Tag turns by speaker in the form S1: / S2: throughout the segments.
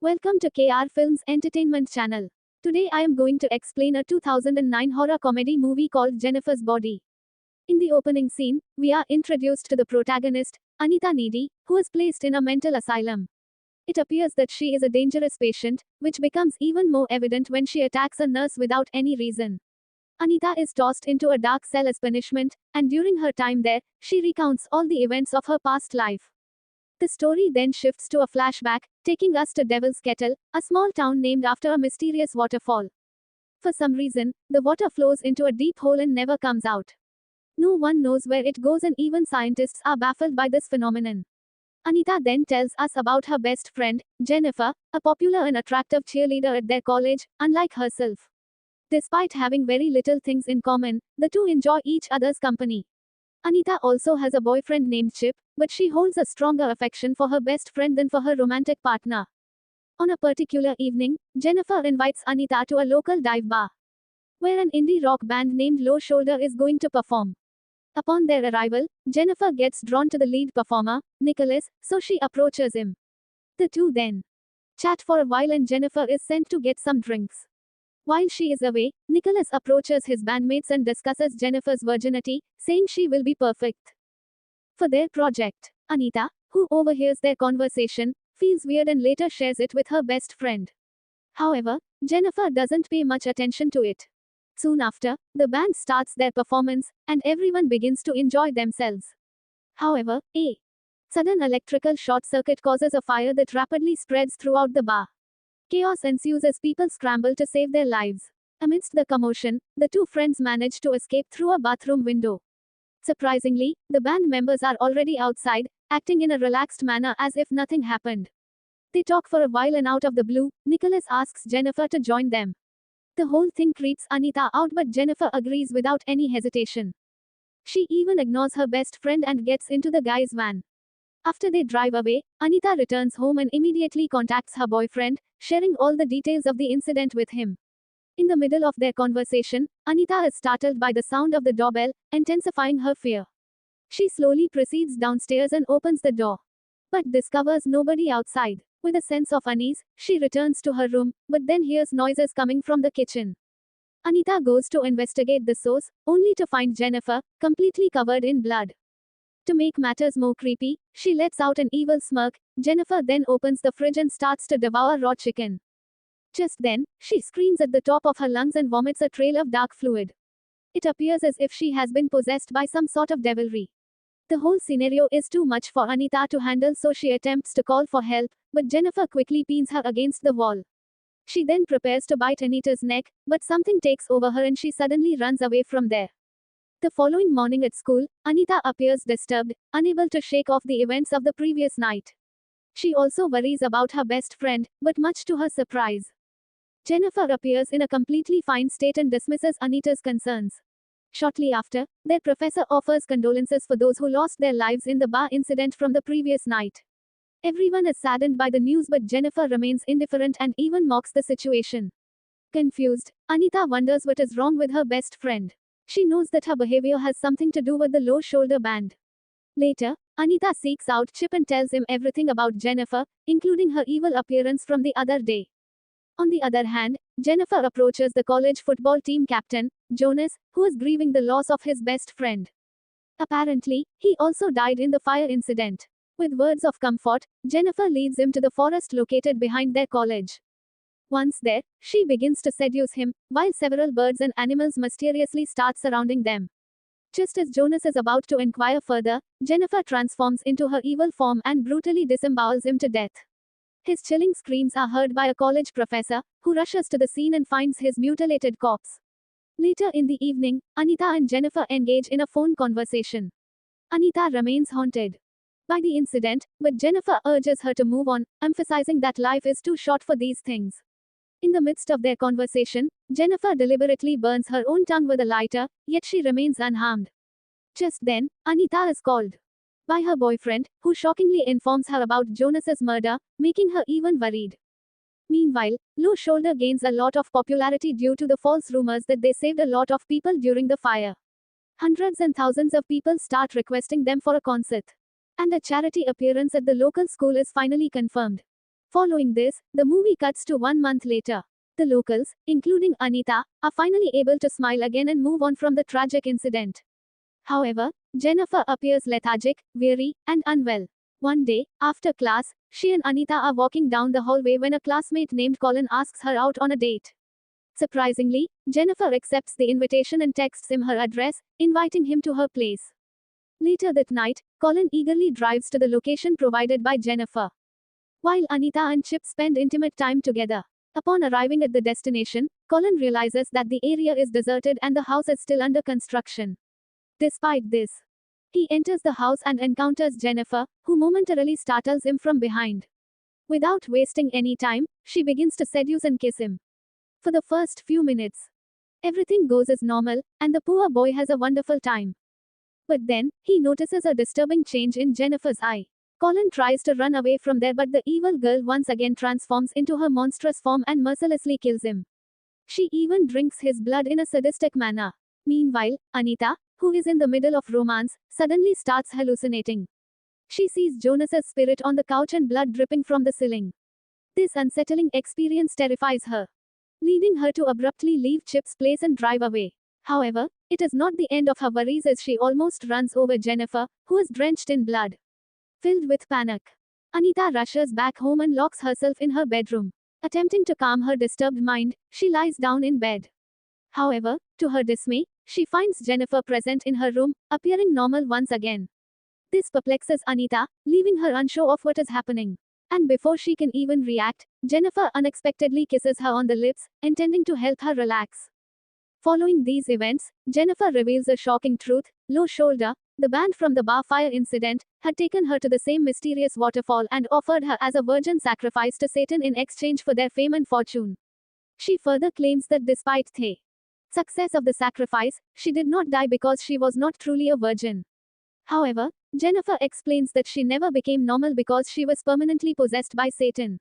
S1: Welcome to KR Films Entertainment Channel. Today I am going to explain a 2009 horror comedy movie called Jennifer's Body. In the opening scene, we are introduced to the protagonist, Anita Needy, who is placed in a mental asylum. It appears that she is a dangerous patient, which becomes even more evident when she attacks a nurse without any reason. Anita is tossed into a dark cell as punishment, and during her time there, she recounts all the events of her past life. The story then shifts to a flashback, taking us to Devil's Kettle, a small town named after a mysterious waterfall. For some reason, the water flows into a deep hole and never comes out. No one knows where it goes, and even scientists are baffled by this phenomenon. Anita then tells us about her best friend, Jennifer, a popular and attractive cheerleader at their college, unlike herself. Despite having very little things in common, the two enjoy each other's company. Anita also has a boyfriend named Chip, but she holds a stronger affection for her best friend than for her romantic partner. On a particular evening, Jennifer invites Anita to a local dive bar, where an indie rock band named Low Shoulder is going to perform. Upon their arrival, Jennifer gets drawn to the lead performer, Nicholas, so she approaches him. The two then chat for a while and Jennifer is sent to get some drinks. While she is away, Nicholas approaches his bandmates and discusses Jennifer's virginity, saying she will be perfect for their project. Anita, who overhears their conversation, feels weird and later shares it with her best friend. However, Jennifer doesn't pay much attention to it. Soon after, the band starts their performance, and everyone begins to enjoy themselves. However, a sudden electrical short circuit causes a fire that rapidly spreads throughout the bar. Chaos ensues as people scramble to save their lives. Amidst the commotion, the two friends manage to escape through a bathroom window. Surprisingly, the band members are already outside, acting in a relaxed manner as if nothing happened. They talk for a while and out of the blue, Nicholas asks Jennifer to join them. The whole thing creeps Anita out, but Jennifer agrees without any hesitation. She even ignores her best friend and gets into the guy's van. After they drive away, Anita returns home and immediately contacts her boyfriend, sharing all the details of the incident with him. In the middle of their conversation, Anita is startled by the sound of the doorbell, intensifying her fear. She slowly proceeds downstairs and opens the door, but discovers nobody outside. With a sense of unease, she returns to her room, but then hears noises coming from the kitchen. Anita goes to investigate the source, only to find Jennifer, completely covered in blood. To make matters more creepy, she lets out an evil smirk. Jennifer then opens the fridge and starts to devour raw chicken. Just then, she screams at the top of her lungs and vomits a trail of dark fluid. It appears as if she has been possessed by some sort of devilry. The whole scenario is too much for Anita to handle, so she attempts to call for help, but Jennifer quickly pins her against the wall. She then prepares to bite Anita's neck, but something takes over her and she suddenly runs away from there. The following morning at school, Anita appears disturbed, unable to shake off the events of the previous night. She also worries about her best friend, but much to her surprise, Jennifer appears in a completely fine state and dismisses Anita's concerns. Shortly after, their professor offers condolences for those who lost their lives in the bar incident from the previous night. Everyone is saddened by the news, but Jennifer remains indifferent and even mocks the situation. Confused, Anita wonders what is wrong with her best friend. She knows that her behavior has something to do with the Low Shoulder band. Later, Anita seeks out Chip and tells him everything about Jennifer, including her evil appearance from the other day. On the other hand, Jennifer approaches the college football team captain, Jonas, who is grieving the loss of his best friend. Apparently, he also died in the fire incident. With words of comfort, Jennifer leads him to the forest located behind their college. Once there, she begins to seduce him, while several birds and animals mysteriously start surrounding them. Just as Jonas is about to inquire further, Jennifer transforms into her evil form and brutally disembowels him to death. His chilling screams are heard by a college professor, who rushes to the scene and finds his mutilated corpse. Later in the evening, Anita and Jennifer engage in a phone conversation. Anita remains haunted by the incident, but Jennifer urges her to move on, emphasizing that life is too short for these things. In the midst of their conversation, Jennifer deliberately burns her own tongue with a lighter, yet she remains unharmed. Just then, Anita is called by her boyfriend, who shockingly informs her about Jonas's murder, making her even worried. Meanwhile, Low Shoulder gains a lot of popularity due to the false rumors that they saved a lot of people during the fire. Hundreds and thousands of people start requesting them for a concert. And a charity appearance at the local school is finally confirmed. Following this, the movie cuts to 1 month later. The locals, including Anita, are finally able to smile again and move on from the tragic incident. However, Jennifer appears lethargic, weary, and unwell. One day, after class, she and Anita are walking down the hallway when a classmate named Colin asks her out on a date. Surprisingly, Jennifer accepts the invitation and texts him her address, inviting him to her place. Later that night, Colin eagerly drives to the location provided by Jennifer, while Anita and Chip spend intimate time together. Upon arriving at the destination, Colin realizes that the area is deserted and the house is still under construction. Despite this, he enters the house and encounters Jennifer, who momentarily startles him from behind. Without wasting any time, she begins to seduce and kiss him. For the first few minutes, everything goes as normal, and the poor boy has a wonderful time. But then, he notices a disturbing change in Jennifer's eye. Colin tries to run away from there, but the evil girl once again transforms into her monstrous form and mercilessly kills him. She even drinks his blood in a sadistic manner. Meanwhile, Anita, who is in the middle of romance, suddenly starts hallucinating. She sees Jonas's spirit on the couch and blood dripping from the ceiling. This unsettling experience terrifies her, leading her to abruptly leave Chip's place and drive away. However, it is not the end of her worries as she almost runs over Jennifer, who is drenched in blood. Filled with panic, Anita rushes back home and locks herself in her bedroom. Attempting to calm her disturbed mind, she lies down in bed. However, to her dismay, she finds Jennifer present in her room, appearing normal once again. This perplexes Anita, leaving her unsure of what is happening. And before she can even react, Jennifer unexpectedly kisses her on the lips, intending to help her relax. Following these events, Jennifer reveals a shocking truth. Low Shoulder, the band from the bar fire incident, had taken her to the same mysterious waterfall and offered her as a virgin sacrifice to Satan in exchange for their fame and fortune. She further claims that despite the success of the sacrifice, she did not die because she was not truly a virgin. However, Jennifer explains that she never became normal because she was permanently possessed by Satan.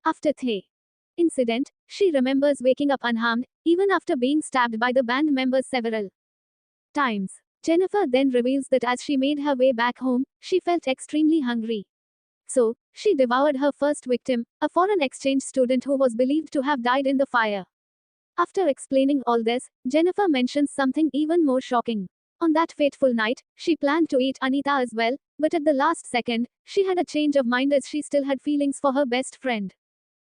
S1: After the incident, she remembers waking up unharmed, even after being stabbed by the band members several times. Jennifer then reveals that as she made her way back home, she felt extremely hungry. So, she devoured her first victim, a foreign exchange student who was believed to have died in the fire. After explaining all this, Jennifer mentions something even more shocking. On that fateful night, she planned to eat Anita as well, but at the last second, she had a change of mind as she still had feelings for her best friend.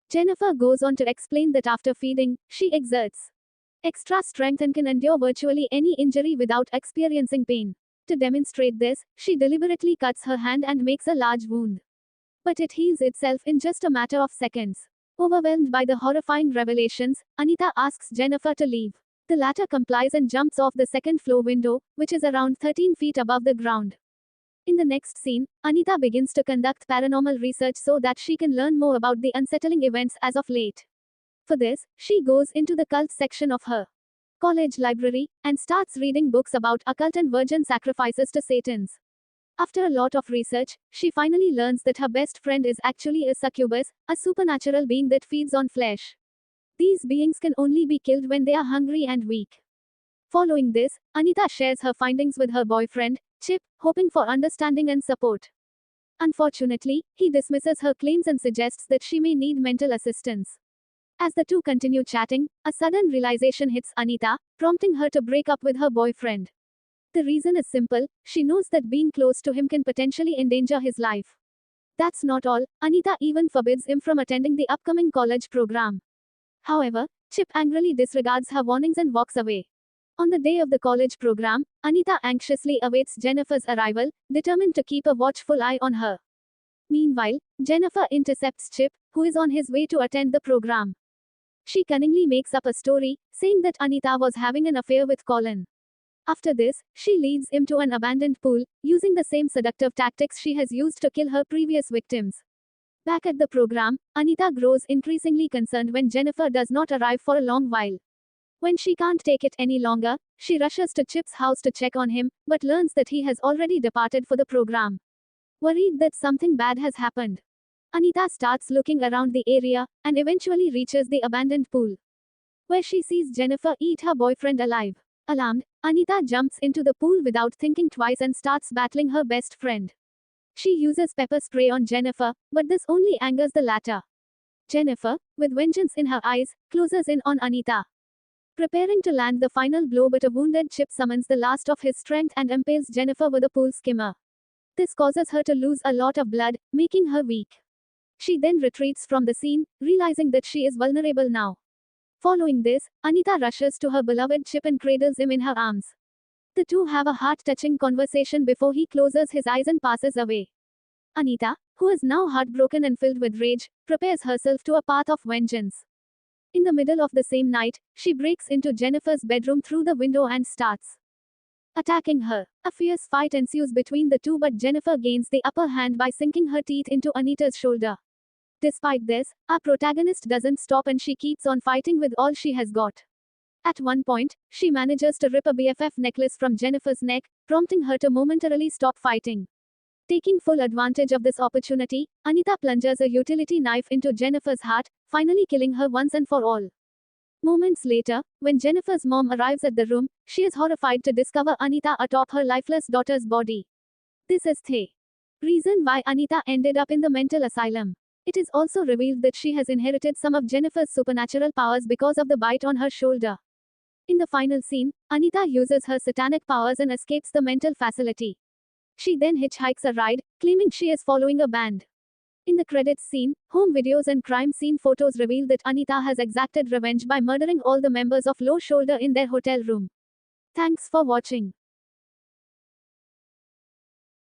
S1: Jennifer goes on to explain that after feeding, she exerts extra strength and can endure virtually any injury without experiencing pain. To demonstrate this, she deliberately cuts her hand and makes a large wound. But it heals itself in just a matter of seconds. Overwhelmed by the horrifying revelations, Anita asks Jennifer to leave. The latter complies and jumps off the second-floor window, which is around 13 feet above the ground. In the next scene, Anita begins to conduct paranormal research so that she can learn more about the unsettling events as of late. For this, she goes into the cult section of her college library and starts reading books about occult and virgin sacrifices to Satans. After a lot of research, she finally learns that her best friend is actually a succubus, a supernatural being that feeds on flesh. These beings can only be killed when they are hungry and weak. Following this, Anita shares her findings with her boyfriend, Chip, hoping for understanding and support. Unfortunately, he dismisses her claims and suggests that she may need mental assistance. As the two continue chatting, a sudden realization hits Anita, prompting her to break up with her boyfriend. The reason is simple: she knows that being close to him can potentially endanger his life. That's not all, Anita even forbids him from attending the upcoming college program. However, Chip angrily disregards her warnings and walks away. On the day of the college program, Anita anxiously awaits Jennifer's arrival, determined to keep a watchful eye on her. Meanwhile, Jennifer intercepts Chip, who is on his way to attend the program. She cunningly makes up a story, saying that Anita was having an affair with Colin. After this, she leads him to an abandoned pool, using the same seductive tactics she has used to kill her previous victims. Back at the program, Anita grows increasingly concerned when Jennifer does not arrive for a long while. When she can't take it any longer, she rushes to Chip's house to check on him, but learns that he has already departed for the program. Worried that something bad has happened, Anita starts looking around the area, and eventually reaches the abandoned pool, where she sees Jennifer eat her boyfriend alive. Alarmed, Anita jumps into the pool without thinking twice and starts battling her best friend. She uses pepper spray on Jennifer, but this only angers the latter. Jennifer, with vengeance in her eyes, closes in on Anita. Preparing to land the final blow, but a wounded Chip summons the last of his strength and impales Jennifer with a pool skimmer. This causes her to lose a lot of blood, making her weak. She then retreats from the scene, realizing that she is vulnerable now. Following this, Anita rushes to her beloved Chip and cradles him in her arms. The two have a heart-touching conversation before he closes his eyes and passes away. Anita, who is now heartbroken and filled with rage, prepares herself to a path of vengeance. In the middle of the same night, she breaks into Jennifer's bedroom through the window and starts attacking her. A fierce fight ensues between the two, but Jennifer gains the upper hand by sinking her teeth into Anita's shoulder. Despite this, our protagonist doesn't stop and she keeps on fighting with all she has got. At one point, she manages to rip a BFF necklace from Jennifer's neck, prompting her to momentarily stop fighting. Taking full advantage of this opportunity, Anita plunges a utility knife into Jennifer's heart, finally killing her once and for all. Moments later, when Jennifer's mom arrives at the room, she is horrified to discover Anita atop her lifeless daughter's body. This is the reason why Anita ended up in the mental asylum. It is also revealed that she has inherited some of Jennifer's supernatural powers because of the bite on her shoulder. In the final scene, Anita uses her satanic powers and escapes the mental facility. She then hitchhikes a ride, claiming she is following a band. In the credits scene, home videos and crime scene photos reveal that Anita has exacted revenge by murdering all the members of Low Shoulder in their hotel room. Thanks for watching.